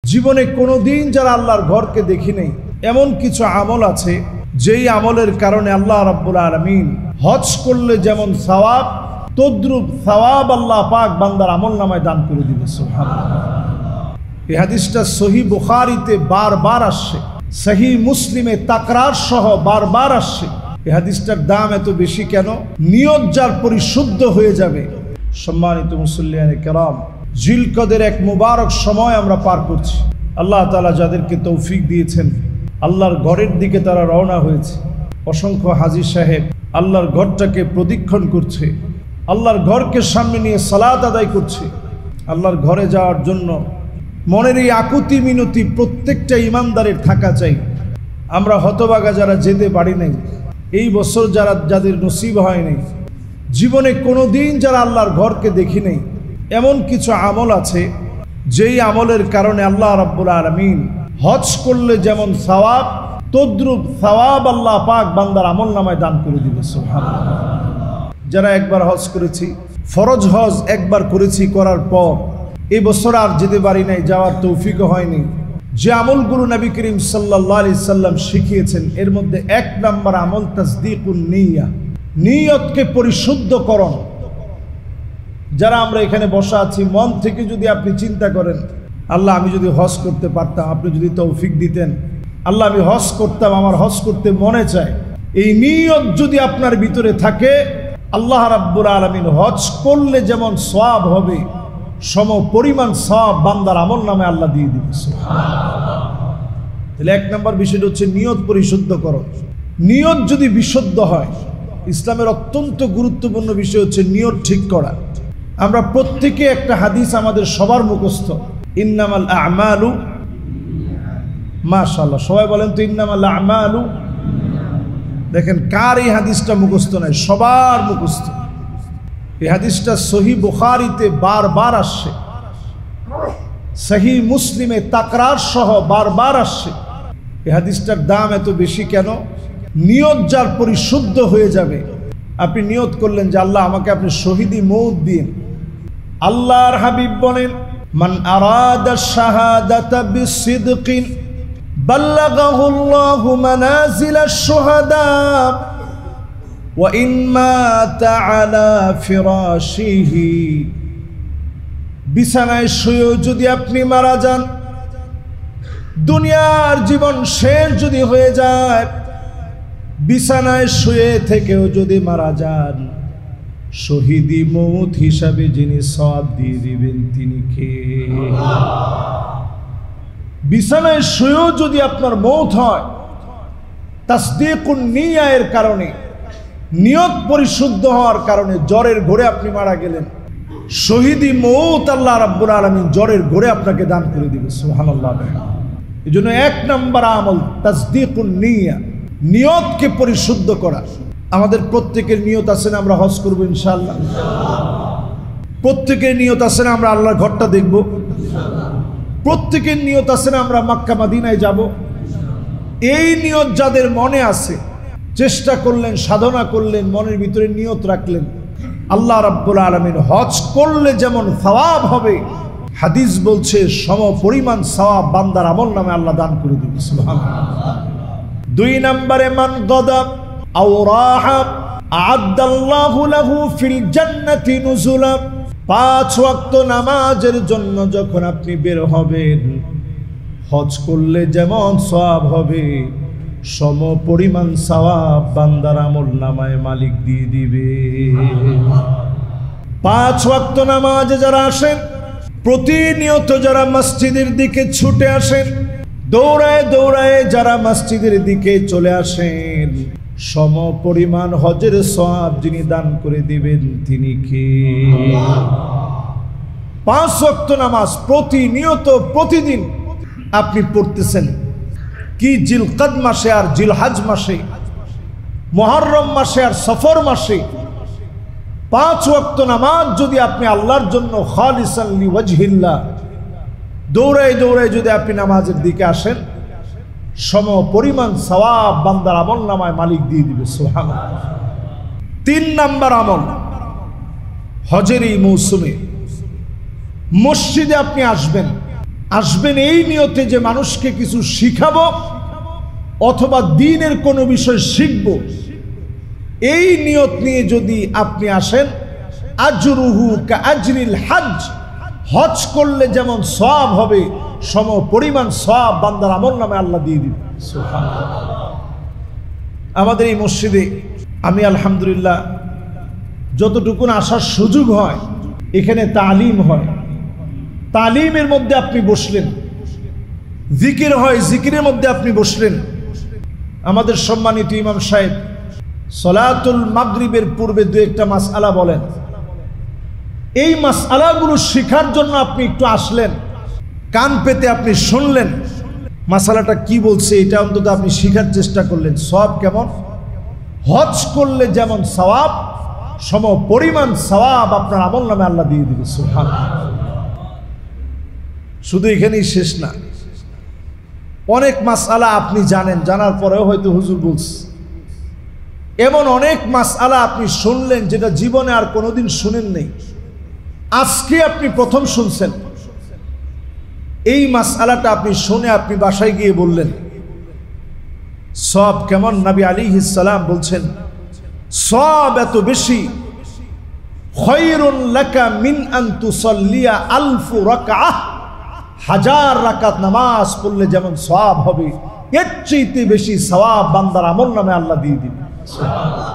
জীবনে কোনোদিন যারা আল্লাহর ঘরকে দেখি নাই, এমন কিছু আমল আছে যেই আমলের কারণে আল্লাহ রাব্বুল আলামিন হজ করলে যেমন সওয়াব, তদ্রুপ সওয়াব আল্লাহ পাক বান্দার আমল নামায় দান করে দিবে। সুবহানাল্লাহ। এই হাদিসটা সহিহ বুখারীতে বারবার আসছে, সহিহ মুসলিমে তাকরার সহ বারবার আসছে। এই হাদিসটার দাম এত বেশি কেন? নিয়ত যার পরিশুদ্ধ হয়ে যাবে। সম্মানিত মুসল্লিয়ানে কেরাম, জিলকদের এক মুবারক সময় আমরা পার করছি। আল্লাহ তাআলা যাদেরকে তৌফিক দিয়েছেন, আল্লাহর ঘরের দিকে তারা রওনা হয়েছে। অসংখ্য হাজী সাহেব আল্লাহর ঘরটাকে প্রদক্ষিণ করছে, আল্লাহর ঘরকে সামনে নিয়ে সালাত আদায় করছে। আল্লাহর ঘরে যাওয়ার জন্য মনের এই আকুতি মিনতি প্রত্যেকটা ইমানদারের থাকা চাই। আমরা হতভাগা যারা যেতে পারি নাই, এই বছর যাদের নসিব হয় নাই, জীবনে কোনোদিন যারা আল্লাহর ঘরকে দেখি নাই, এমন কিছু আমল আছে যেই আমলের কারণে আল্লাহ রাব্বুল আলামিন হজ করলে যেমন সওয়াব, তদ্রুপ সওয়াব আল্লাহ পাক বান্দার আমল নামায় দান করে দিবে। সুবহানাল্লাহ। যারা একবার হজ করেছি, ফরজ হজ একবার করেছি, করার পর এই বছর আর যেতে পারি নাই, যাওয়ার তৌফিকও হয়নি। যে আমলগুলো নবী করিম সাল্লাল্লাহু আলাইহি সাল্লাম শিখিয়েছেন, এর মধ্যে এক নম্বর আমল তাসদীকুন নিয়া, নিয়তকে পরিশুদ্ধকরণ। যারা আমরা এখানে বসা আছি, মন থেকে যদি আপনি চিন্তা করেন, আল্লাহ আমি যদি হজ করতে পারতাম, আপনি যদি তৌফিক দিতেন, আল্লাহ আমি হজ করতাম, আমার হজ করতে মনে চায়, এই নিয়ত যদি আপনার ভিতরে থাকে, আল্লাহ রাব্বুল আলামিন হজ করলে যেমন সওয়াব হবে, সম পরিমাণ সওয়াব বান্দার আমল নামে আল্লাহ দিয়ে দিবে। সুবহানাল্লাহ। তাহলে এক নম্বর বিষয়টা হচ্ছে নিয়ত পরিশুদ্ধকরণ। নিয়ত যদি বিশুদ্ধ হয়, ইসলামের অত্যন্ত গুরুত্বপূর্ণ বিষয় হচ্ছে নিয়ত ঠিক করা। আমরা প্রত্যেকে একটা হাদিস আমাদের সবার মুখস্থ, ইন্নামাল আমালু, মাশাআল্লাহ সবাই বলেন তো ইন্নামাল আমালু। দেখেন কার এই হাদিসটা মুখস্থ নাই, সবার মুখস্থ। এই হাদিসটা সহিহ বুখারীতে বারবার আসছে, সহিহ মুসলিমে তাকরার সহ বারবার আসছে। এই হাদিসটার দাম এত বেশি কেন? নিয়ত যার পরিশুদ্ধ হয়ে যাবে। আপনি নিয়ত করলেন যে আল্লাহ আমাকে আপনি শহীদি মওত দিন। আল্লাহর হাবিব বলেন, মান আরাদা শাহাদাতা বিসিদকিন বাল্লাগাহুল্লাহু মানাজিলাশ শুহাদা ওয়া ইন মাতা আলা ফিরাশিহি। বিছানায় শুয়েও যদি আপনি মারা যান, দুনিয়ার জীবন শেষ যদি হয়ে যায়, বিছানায় শুয়ে থেকেও যদি মারা যান, শহীদি মওত হিসাবে যিনি সওয়াব দিয়ে দিবেন তিনি কে? বিছানায় শুয়েও যদি আপনার মওত হয়, তাসদীকুন নিয়া এর কারণে, নিয়ত পরিশুদ্ধ হওয়ার কারণে, জ্বরের ঘোরে আপনি মারা গেলেন, শহীদি মওত আল্লাহ রাব্বুল আলামিন জ্বরের ঘোরে আপনাকে দান করে দিবে। সুবহানাল্লাহ। এই জন্য এক নম্বর আমল তাসদীকুন নিয়া, নিয়তকে পরিশুদ্ধ করা। আমাদের প্রত্যেকের নিয়ত আছে না আমরা হজ করবো ইনশাআল্লাহ? প্রত্যেকের নিয়ত আছে না আমরা আল্লাহর ঘরটা দেখব? প্রত্যেকের নিয়ত আছে না আমরা মক্কা মদিনায় যাব? এই নিয়ত যাদের মনে আছে, চেষ্টা করলেন, সাধনা করলেন, মনের ভিতরে নিয়ত রাখলেন, আল্লাহ রাব্বুল আলামিন হজ করলে যেমন সওয়াব হবে, হাদিস বলছে সম পরিমাণ সওয়াব বান্দার আমল নামে আল্লাহ দান করে দিবে। সুবহানাল্লাহ। দুই নম্বরে মান গাদা আও রাহা আ'আদাল্লাহু লাহু ফিল জান্নাতি নুজুলা। 5 ওয়াক্ত নামাজের জন্য যখন আপনি বের হবেন, হজ করলে যেমন সওয়াব হবে, সম পরিমাণ সওয়াব বান্দার আমল নামায় মালিক দিয়ে দিবে। 5 ওয়াক্ত নামাজে যারা আসেন, প্রতিনিয়ত যারা মসজিদের দিকে ছুটে আসেন, দৌড়ায় দৌড়ায় যারা মসজিদের দিকে চলে আসেন, সম পরিমাণ হজের সওয়াব যিনি দান করে দিবেন তিনি কে? 5 ওয়াক্ত নামাজ প্রতিনিয়ত প্রতিদিন আপনি পড়তেছেন। কি জিলকদ মাসে আর জিলহজ মাসে, মুহররম মাসে আর সফর মাসে 5 ওয়াক্ত নামাজ যদি আপনি আল্লাহর জন্য খালিসান লিওয়াজহিল্লাহ দৌড়ায় দৌড়ায় যদি আপনি নামাজের দিকে আসেন, সম পরিমাণ সওয়াব বান্দার আমল নামায় মালিক দিয়ে দিবে। সুবহানাল্লাহ। 3 নম্বর আমল, হজের এই মৌসুমে মসজিদে আপনি আসবেন, আসবেন এই নিয়তে যে মানুষকে কিছু শিখাবো অথবা দ্বীনের কোনো বিষয় শিখব, এই নিয়ত নিয়ে যদি আপনি আসেন, আজরুহু কা আজরিল হজ, হজ করলে যেমন সওয়াব হবে সম পরিমাণ সওয়াব বান্দার আমলনামে আল্লাহ দিয়ে দিবেন। সুবহানাল্লাহ। আমাদের এই মসজিদে আমি আলহামদুলিল্লাহ যতটুকু আসার সুযোগ হয়, এখানে তালিম হয়, তালিমের মধ্যে আপনি বসলেন, জিকির হয়, জিকিরের মধ্যে আপনি বসলেন। আমাদের সম্মানিত ইমাম সাহেব সলাতুল মাগরিবের পূর্বে দু একটা মাসআলা বলেন, এই মাসআলাগুলো শেখার জন্য আপনি একটু আসলেন, কান পেতে আপনি শুনলেন, মাসআলাটা কি বলছে এটা অন্তত আপনি শেখার চেষ্টা করলেন। সওয়াব কেমন? হজ করলে যেমন সওয়াব সম পরিমাণ সওয়াব আপনার আমলনামে আল্লাহ দিয়ে দিবে। সুবহানাল্লাহ। শুধু এখানেই শেষ না, অনেক মাসআলা আপনি জানেন, জানার পরেও হয়তো হুজুর বলছে, এমন অনেক মাসআলা আপনি শুনলেন যেটা জীবনে আর কোনোদিন শুনেন নেই, আজকে আপনি প্রথম শুনছেন। এই মাসআলাটা আপনি শুনে আপনি বাসায় গিয়ে বললেন, সওয়াব কেমন? নবী আলাইহিস সালাম বলছেন, সওয়াব এত বেশি, খায়রুন লাকা মিন আন তুসাল্লিয়া আলফু রাকআহ, 1000 রাকাত নামাজ পড়লে যেমন সওয়াব হবে, এর চেয়ে বেশি সওয়াব বান্দার আমলনামে আল্লাহ দিয়ে দিবেন। সুবহানাল্লাহ।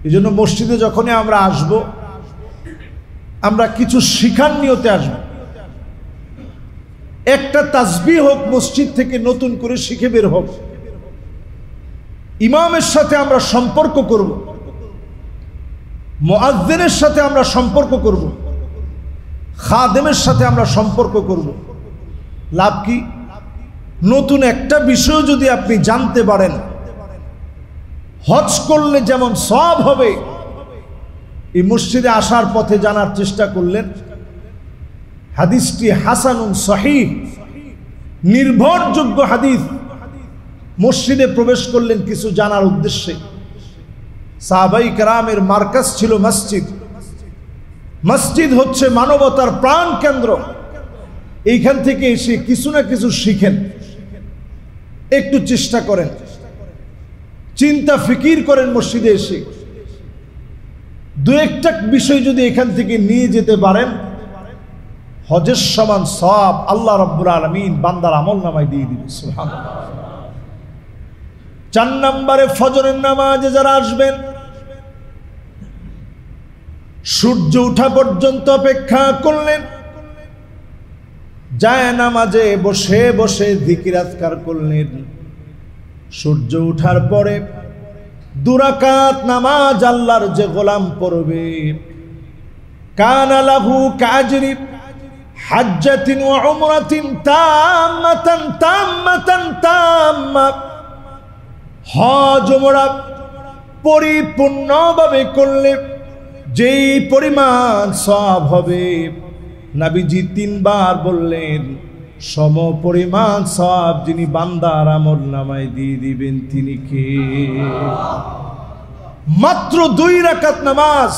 এজন্য মসজিদে যখনই আমরা আসব, আমরা কিছু শিখার নিয়তে আসব। একটা তাসবিহ হোক মসজিদ থেকে নতুন করে শিখে বের হোক, ইমামের সাথে আমরা সম্পর্ক করব, মুয়াজ্জিনের সাথে আমরা সম্পর্ক করব, খাদেমের সাথে আমরা সম্পর্ক করব। লাভ কি? নতুন একটা বিষয় যদি আপনি জানতে পারেন, হজ করলে যেমন সওয়াব হবে, এই মসজিদে আসার পথে জানার চেষ্টা করলেন, হাদিসটি হাসানুন সহিহ, নির্ভরযোগ্য হাদিস। মসজিদে প্রবেশ করলেন কিছু জানার উদ্দেশ্যে। সাহাবাই কেরামের মার্কাজ ছিল মসজিদ। মসজিদ হচ্ছে মানবতার প্রাণ কেন্দ্র। এইখান থেকে এসে কিছু না কিছু শিখেন, একটু চেষ্টা করেন, চিন্তা ফিকির করেন। মসজিদে এসে দু একটা বিষয় যদি এখান থেকে নিয়ে যেতে পারেন, হজের সমান সওয়াব আল্লাহ রাব্বুল আলামিন বান্দার আমলনামায় দিয়ে দিবেন। সুবহানাল্লাহ। 4 নম্বরে ফজরের নামাজে যারা আসবেন, সূর্য ওঠা পর্যন্ত অপেক্ষা করলেন, যায় নামাজে বসে বসে জিকির আজকার করলেন। সূর্য ওঠার পরে 2 রাকাত নামাজ আল্লাহর যে গোলাম পড়বে, কানা লাহু কাজরি হাজ্জাতিন ওয়া উমরাতিন তাম্মাতান তাম্মাতান তাম্মা, হজ উমরা পরিপূর্ণভাবে করলে যেই পরিমাণ সওয়াব হবে, নবীজি 3 বার বললেন, সম পরিমাণ সওয়াব যিনি বান্দার আমলনামায় দিয়ে দিবেন তিনি কে? মাত্র 2 রাকাত নামাজ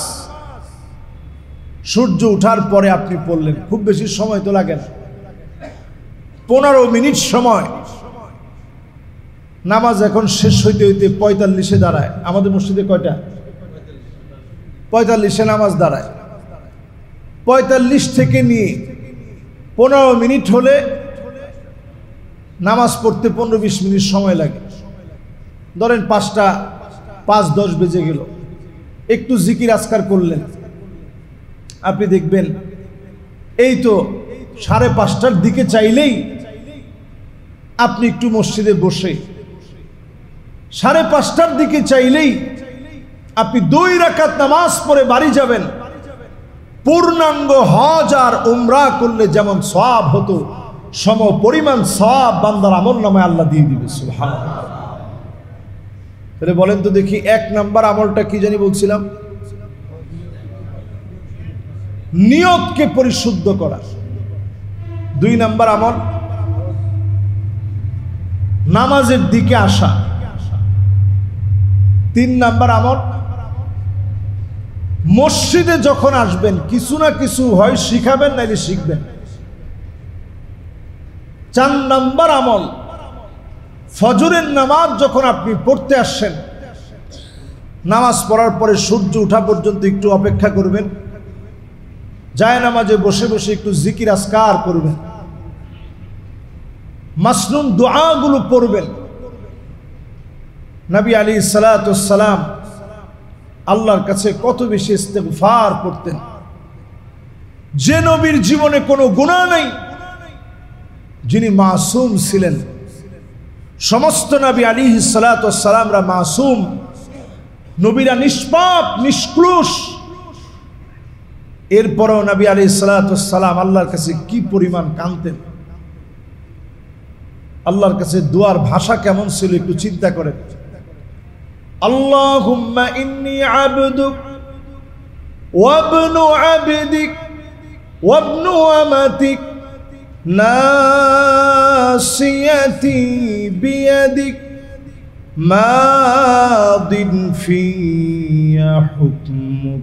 সূর্য ওঠার পরে আপনি পড়লেন, খুব বেশি সময় তো লাগে না, 15 মিনিট সময়। নামাজ এখন শেষ হইতে হইতে 45-এ দাঁড়ায়। আমাদের মসজিদে কয়টা? 45-এ নামাজ দাঁড়ায়। 45 থেকে নিয়ে 15 মিনিট হলে নামাজ পড়তে 15-20 মিনিট সময় লাগে। ধরেন 5টা 5-10 বেজে গেল, একটু জিকির আজকার করলেন, আপনি দেখবেন এই তো 5:30টার দিকে চাইলেই আপনি একটু মসজিদে বসে, 5:30টার দিকে চাইলেই আপনি 2 রাকাত নামাজ পড়ে বাড়ি যাবেন। পূর্ণাঙ্গ হজ আর উমরা করলে যেমন সওয়াব হতো, সম পরিমাণ সওয়াব বান্দার আমলনামায় আল্লাহ দিয়ে দিবে। সুবহানাল্লাহ। তাহলে বলেন তো দেখি, 1 নাম্বার আমলটা কি জানি বলছিলাম? নিয়তকে পরিশুদ্ধ করা। 2 নাম্বার আমল নামাজের দিকে আসা। 3 নাম্বার আমল মসজিদে যখন আসবেন কিছু না কিছু হয় শিখাবেন, নাইলে শিখবেন। 4 নম্বর আমল, ফজরের নামাজ যখন আপনি পড়তে আসছেন, নামাজ পড়ার পরে সূর্য ওঠা পর্যন্ত একটু অপেক্ষা করবেন, যায় নামাজে বসে বসে একটু জিকির আজকার করবেন, মাসনুন দোয়াগুলো পড়বেন। নবী আলাইহিস সালাতু ওয়াস সালাম আল্লাহর কাছে কত বেশি ইস্তেগফার করতেন। যে নবীর জীবনে কোনো গুনাহ নেই, যিনি মাসুম ছিলেন, সমস্ত নবী আলাইহিস সালাতু ওয়াস সালামরা মাসুম, নবীরা নিষ্পাপ নিষ্কলুষ, এরপরেও নবী আলাইহিস সালাতু ওয়াস সালাম আল্লাহর কাছে কি পরিমাণ কাঁদতেন। আল্লাহর কাছে দোয়ার ভাষা কেমন ছিল একটু চিন্তা করেন। আল্লাহুম্মা ইন্নী আবদুক ওয়া ইবনু আবদিক ওয়া ইবনু আমাতিক নাসিয়াতি বিয়াদিক মাদিন ফিয়া হুকমুক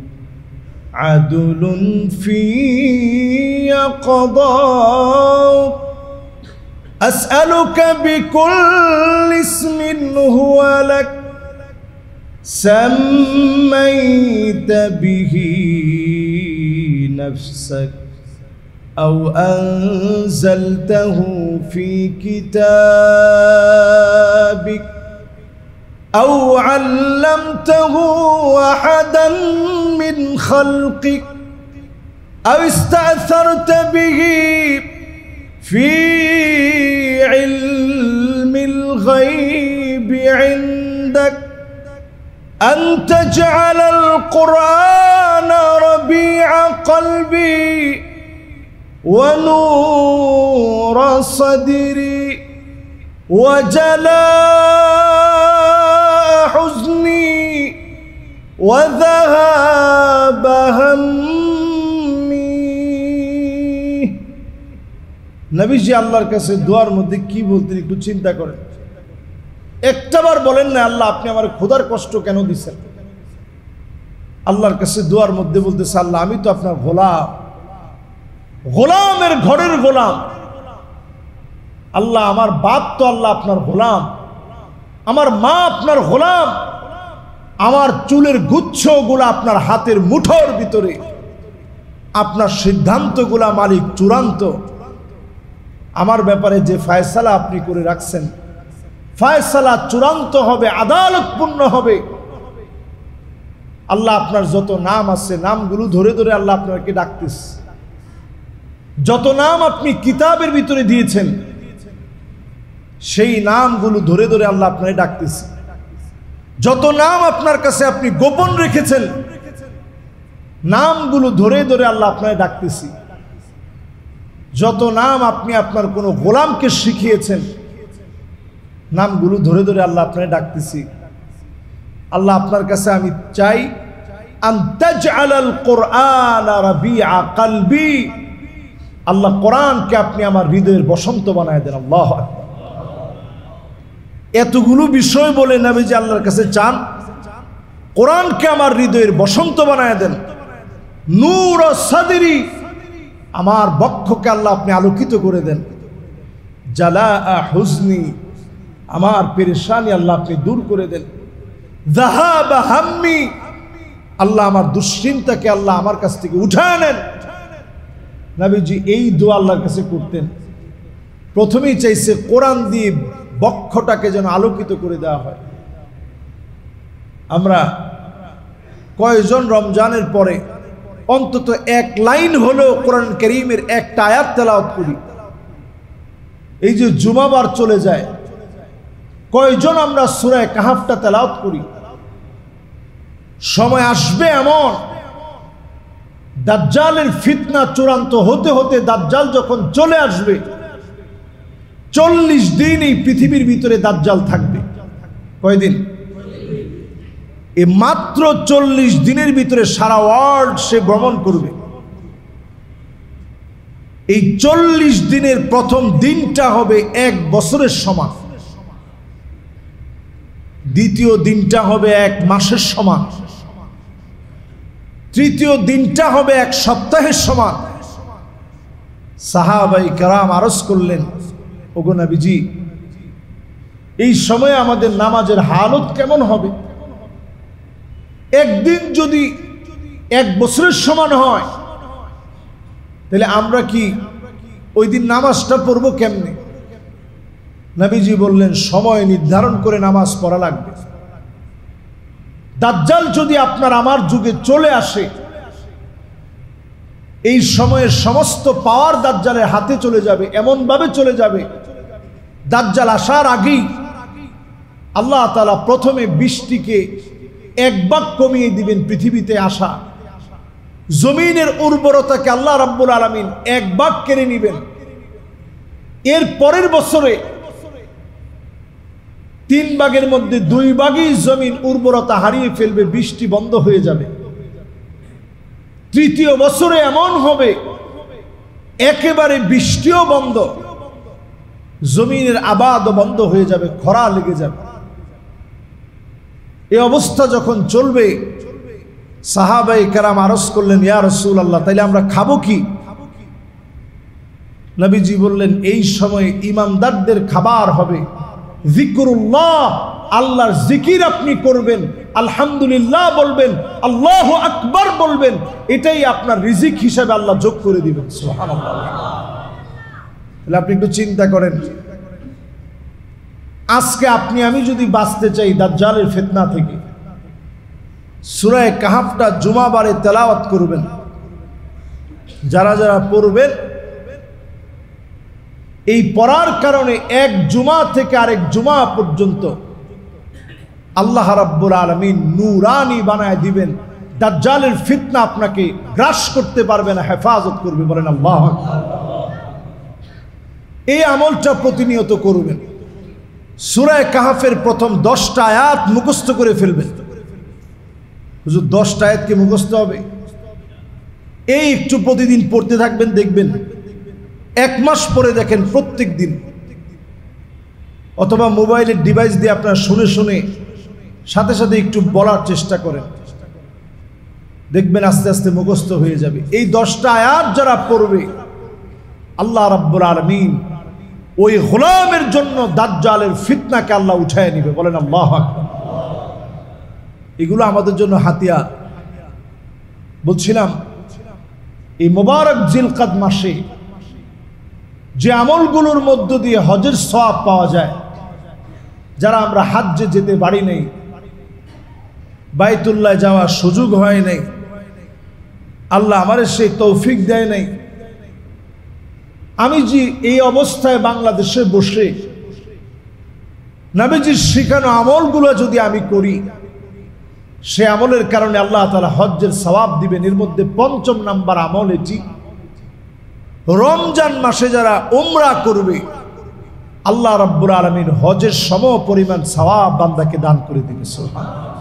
আদলুন ফিয়া কদাউক আসআলুকা বিকুল্লি ইসমিন হুয়া লাক সাম্মাইতা বিহি নাফসাক আও আনজালতাহু ফি কিতাবিক আও আল্লামতাহু আহাদান মিন খালকিক আও ইস্তা'সারতা বিহি ফি ইলমিল গায়বি ইনদাক أن تجعل القرآن ربيع قلبي ونور صدري وجلاء حزني وذهاب همي নবীজি আল্লাহর কাছে দোয়ার মধ্যে কি বলতেন একটু চিন্তা করেন। একটাবার বলেন না আল্লাহ আপনি আমার খোদার কষ্ট কেন দিচ্ছেন। আল্লাহর কাছে দোয়ার মধ্যে বলতেছে আল্লাহ আমি তো আপনার গোলাম, গোলামের ঘরের গোলাম। আল্লাহ আমার বাপ তো আল্লাহ আপনার গোলাম, আমার মা আপনার গোলাম, আমার চুলের গুচ্ছগুলো আপনার হাতের মুঠোর ভিতরে, আপনার সিদ্ধান্তগুলা মালিক চূড়ান্ত। আমার ব্যাপারে যে ফয়সালা আপনি করে রাখছেন, ফয়সালা চূড়ান্ত হবে, আদালতপূর্ণ হবে। আল্লাহ আপনার যত নাম আছে নামগুলো ধরে ধরে আল্লাহ আপনাকে ডাকতেছে। যত নাম আপনি কিতাবের ভিতরে দিয়েছেন সেই নামগুলো ধরে ধরে আল্লাহ আপনাকে ডাকতেছে। যত নাম আপনার কাছে আপনি গোপন রেখেছেন নামগুলো ধরে ধরে আল্লাহ আপনাকে ডাকতেছি। যত নাম আপনি আপনার কোনো গোলামকে শিখিয়েছেন নামগুলো ধরে ধরে আল্লাহ আপনাকে ডাকতেছি। আল্লাহ আপনার কাছে আমি চাই আন তাজআলাল কুরআনা রাবিআ কলবি, আল্লাহ কোরআনকে আপনি আমার হৃদয়ের বসন্ত বানায় দেন। আল্লাহু আকবার। এতগুলো বিষয় বলে নবীজি আল্লাহর কাছে চান কোরআনকে আমার হৃদয়ের বসন্ত বানায় দেন। নূর সাদরি, আমার বক্ষকে আল্লাহ আপনি আলোকিত করে দেন। জালাআ হুজনি, আমার পেরেশানি আল্লাহ আপনি দূর করে দেন। যাহাবা হাম্মি, আল্লাহ আমার দুশ্চিন্তাকে আল্লাহ আমার কাছ থেকে উঠায় নেন। নবীজি এই দোয়া আল্লাহর কাছে করতেন। প্রথমেই চাইছে কোরআন দিয়ে বক্ষটাকে যেন আলোকিত করে দেওয়া হয়। আমরা কয়েকজন রমজানের পরে অন্তত এক লাইন হলেও কোরআন কারীমের একটা আয়াত তেলাওয়াত করি। এই যে জুমাবার চলে যায়, কয়জন আমরা সূরা কাহাফটা তেলাওয়াত করি? সময় আসবে এমন, দাজ্জালের ফিতনা চূড়ান্ত হতে হতে দাজ্জাল যখন চলে আসবে, 40 দিন এই পৃথিবীর ভিতরে দাজ্জাল থাকবে। কয়দিন? এই মাত্র 40 দিনের ভিতরে সারা ওয়ার্ল্ড সে ভ্রমণ করবে। এই 40 দিনের প্রথম দিনটা হবে 1 বছরের সমান, দ্বিতীয় দিনটা হবে 1 মাসের সমান, তৃতীয় দিনটা হবে 1 সপ্তাহের সমান। সাহাবায়ে কেরাম আরজ করলেন, ওগো নবীজি, এই সময়ে আমাদের নামাজের হালত কেমন হবে? একদিন যদি 1 বছরের সমান হয়, তাহলে আমরা কি ওই দিন নামাজটা পড়বো কেমনে? নবীজি বললেন, সময় নির্ধারণ করে নামাজ পড়া লাগবে। দাজ্জাল যদি আপনার আমার যুগে চলে আসে, এই সময়ের সমস্ত পাওয়ার দাজ্জালের হাতে চলে যাবে, এমন ভাবে চলে যাবে, দাজ্জাল আসার আগেই আল্লাহ তাআলা প্রথমে বৃষ্টিকে 1 ভাগ কমিয়ে দিবেন। পৃথিবীতে আসা জমিনের উর্বরতাকে আল্লাহ রাব্বুল আলামিন 1 ভাগ কেড়ে নিবেন। এর পরের বছরে 3 ভাগের মধ্যে 2 ভাগই জমিন উর্বরতা হারিয়ে ফেলবে, বৃষ্টি বন্ধ হয়ে যাবে। তৃতীয় বছরে এমন হবে একেবারে বৃষ্টিও বন্ধ, জমিনের আবাদও বন্ধ হয়ে যাবে, খরা লেগে যাবে। এই অবস্থা যখন চলবে, সাহাবায়ে কেরাম আরজ করলেন, ইয়া রাসূলুল্লাহ, তাইলে আমরা খাবো কি? নবীজি বললেন, এই সময়ে ইমানদারদের খাবার হবে যিকরুল্লাহ, আল্লাহর জিকির আপনি করবেন, আলহামদুলিল্লাহ বলবেন, আল্লাহু আকবার বলবেন, এটাই আপনার রিজিক হিসেবে আল্লাহ যোগ করে দিবেন। সুবহানাল্লাহ। তাহলে আপনি একটু চিন্তা করেন, আজকে আপনি আমি যদি বাঁচতে চাই দাজ্জালের ফিতনা থেকে, সূরা কাহফটা জুমাবারে তেলাওয়াত করবেন। যারা যারা পড়বেন, এই পড়ার কারণে 1 জুমা থেকে আরেক জুমা পর্যন্ত আল্লাহ রাব্বুল আলামিন নূরানি বানায় দিবেন। দাজ্জালের ফিতনা আপনাকে গ্রাস করতে পারবে না, হেফাজত করবে। বলেন আল্লাহু আকবার। এই আমলটা প্রতিনিয়ত করবেন। সূরা কাহফের প্রথম 10টা আয়াত মুখস্থ করে ফেলবেন। হুজুর 10টা আয়াত কি মুখস্থ হবে? এই একটু প্রতিদিন পড়তে থাকবেন, দেখবেন 1 মাস পরে দেখেন প্রত্যেক দিন, অথবা মোবাইলের ডিভাইস দিয়ে আপনারা শুনে শুনে সাথে সাথে একটু বলার চেষ্টা করেন, দেখবেন আস্তে আস্তে মুখস্থ হয়ে যাবে। এই 10টা আয়াত যারা পড়বে, আল্লাহ রাব্বুল আলামিন ওই গোলামের জন্য দাজ্জালের ফিতনাকে আল্লাহ উঠায় নিবে। বলেন আল্লাহু আকবার। এগুলো আমাদের জন্য হাতিয়ার। বলছিলাম, এই মোবারক জিলকাদ মাসে যে আমলগুলোর মধ্য দিয়ে হজের সওয়াব পাওয়া যায়, যারা আমরা হজ্জে যেতে পারি নাই, বাইতুল্লাহ যাওয়ার সুযোগ হয় নাই, আল্লাহ আমাদের সেই তৌফিক দেয় নাই, আমি যে এই অবস্থায় বাংলাদেশে বসে নবীজির শিখানো আমলগুলো যদি আমি করি, সে আমলের কারণে আল্লাহ তাআলা হজ্জের সওয়াব দিবেন। এর মধ্যে 5ম নাম্বার আমল এটি, রমজান মাসে যারা উমরা করবে, আল্লাহ রাব্বুল আলামিন হজের সম পরিমাণ সওয়াব বান্দাকে দান করে দিবে। সুবহানাল্লাহ।